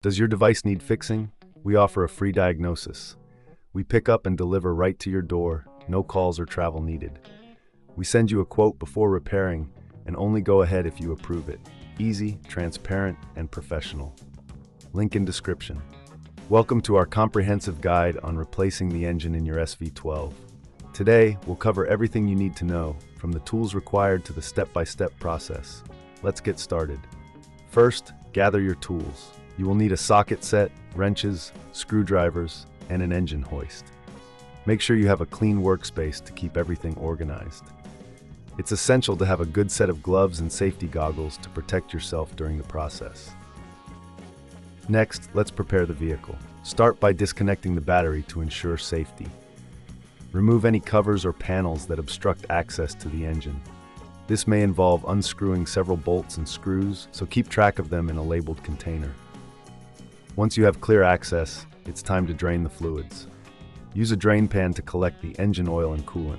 Does your device need fixing? We offer a free diagnosis. We pick up and deliver right to your door, no calls or travel needed. We send you a quote before repairing and only go ahead if you approve it. Easy, transparent, and professional. Link in description. Welcome to our comprehensive guide on replacing the engine in your SV12. Today, we'll cover everything you need to know, from the tools required to the step-by-step process. Let's get started. First, gather your tools. You will need a socket set, wrenches, screwdrivers, and an engine hoist. Make sure you have a clean workspace to keep everything organized. It's essential to have a good set of gloves and safety goggles to protect yourself during the process. Next, let's prepare the vehicle. Start by disconnecting the battery to ensure safety. Remove any covers or panels that obstruct access to the engine. This may involve unscrewing several bolts and screws, so keep track of them in a labeled container. Once you have clear access, it's time to drain the fluids. Use a drain pan to collect the engine oil and coolant.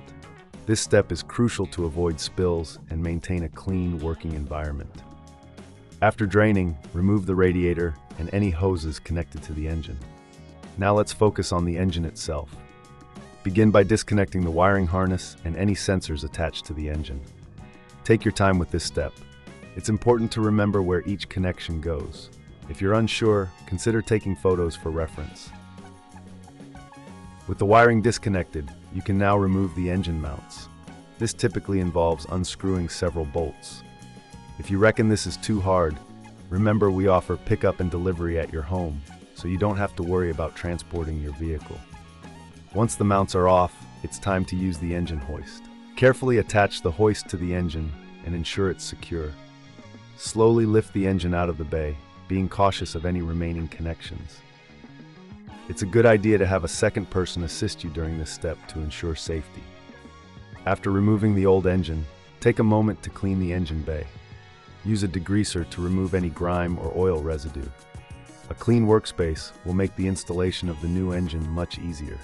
This step is crucial to avoid spills and maintain a clean working environment. After draining, remove the radiator and any hoses connected to the engine. Now let's focus on the engine itself. Begin by disconnecting the wiring harness and any sensors attached to the engine. Take your time with this step. It's important to remember where each connection goes. If you're unsure, consider taking photos for reference. With the wiring disconnected, you can now remove the engine mounts. This typically involves unscrewing several bolts. If you reckon this is too hard, remember we offer pickup and delivery at your home, so you don't have to worry about transporting your vehicle. Once the mounts are off, it's time to use the engine hoist. Carefully attach the hoist to the engine and ensure it's secure. Slowly lift the engine out of the bay, being cautious of any remaining connections. It's a good idea to have a second person assist you during this step to ensure safety. After removing the old engine, take a moment to clean the engine bay. Use a degreaser to remove any grime or oil residue. A clean workspace will make the installation of the new engine much easier.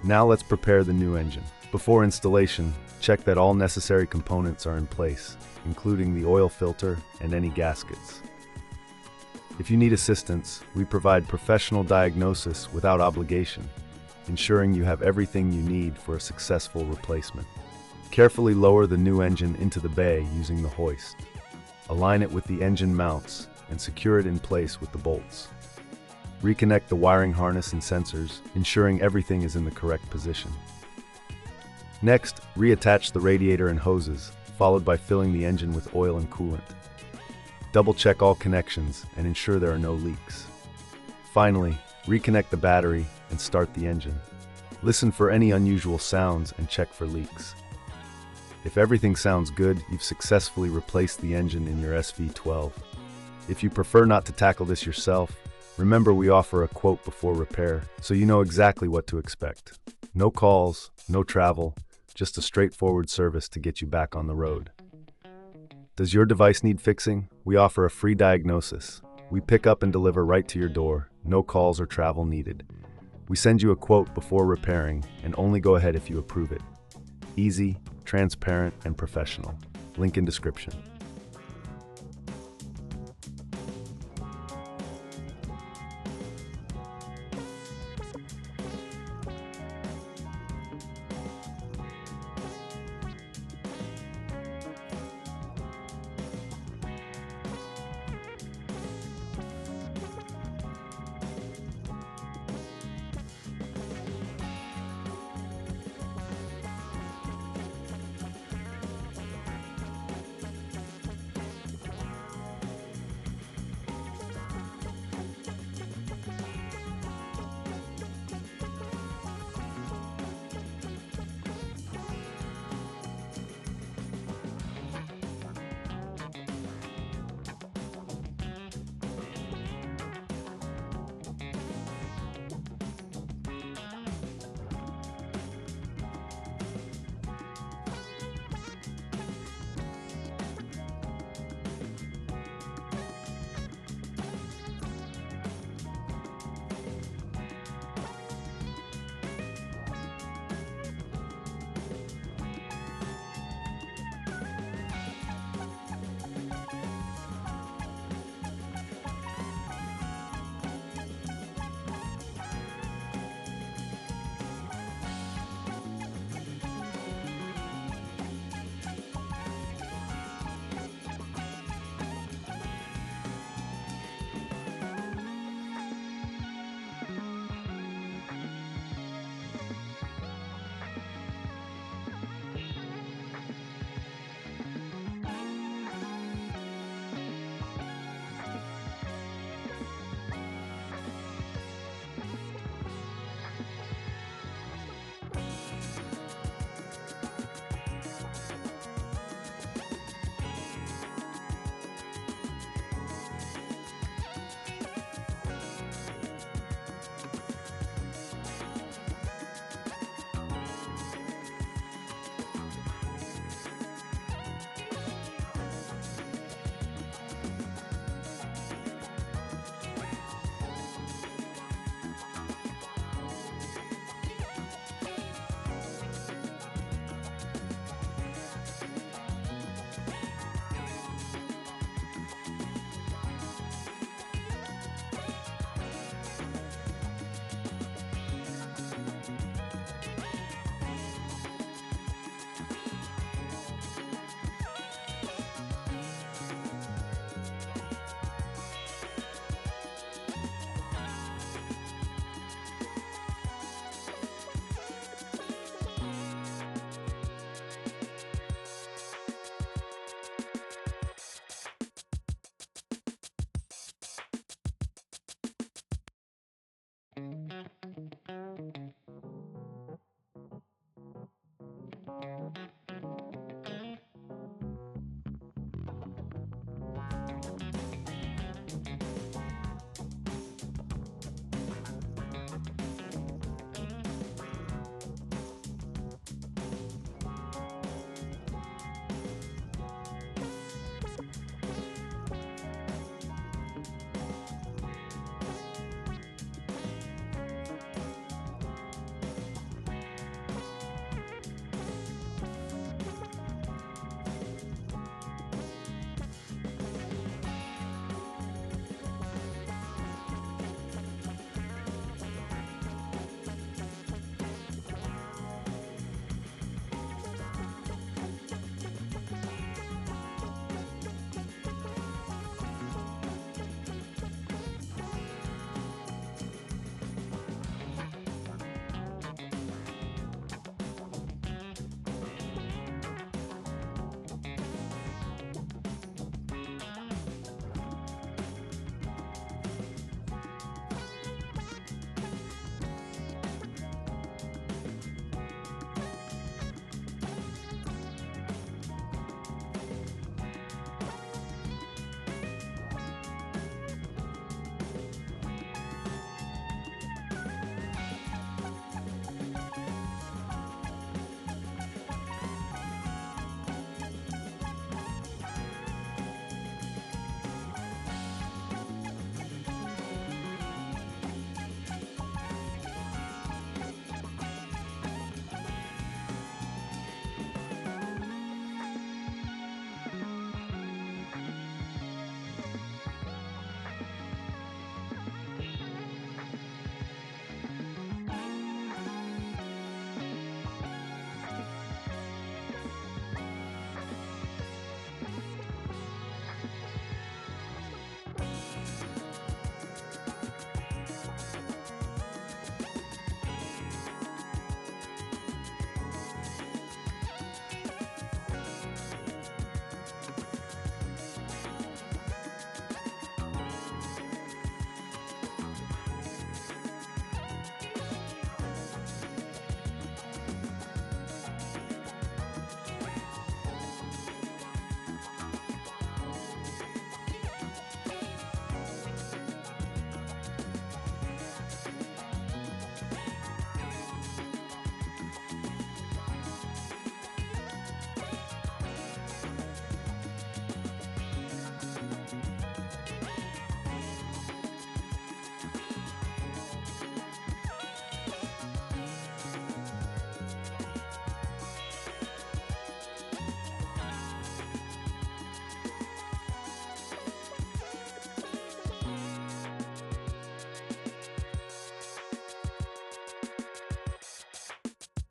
Now let's prepare the new engine. Before installation, check that all necessary components are in place, including the oil filter and any gaskets. If you need assistance, we provide professional diagnosis without obligation, ensuring you have everything you need for a successful replacement. Carefully lower the new engine into the bay using the hoist. Align it with the engine mounts and secure it in place with the bolts. Reconnect the wiring harness and sensors, ensuring everything is in the correct position. Next, reattach the radiator and hoses, followed by filling the engine with oil and coolant. Double-check all connections and ensure there are no leaks. Finally, reconnect the battery and start the engine. Listen for any unusual sounds and check for leaks. If everything sounds good, you've successfully replaced the engine in your SV12. If you prefer not to tackle this yourself, remember we offer a quote before repair, so you know exactly what to expect. No calls, no travel, just a straightforward service to get you back on the road. Does your device need fixing? We offer a free diagnosis. We pick up and deliver right to your door, no calls or travel needed. We send you a quote before repairing and only go ahead if you approve it. Easy, transparent, and professional. Link in description.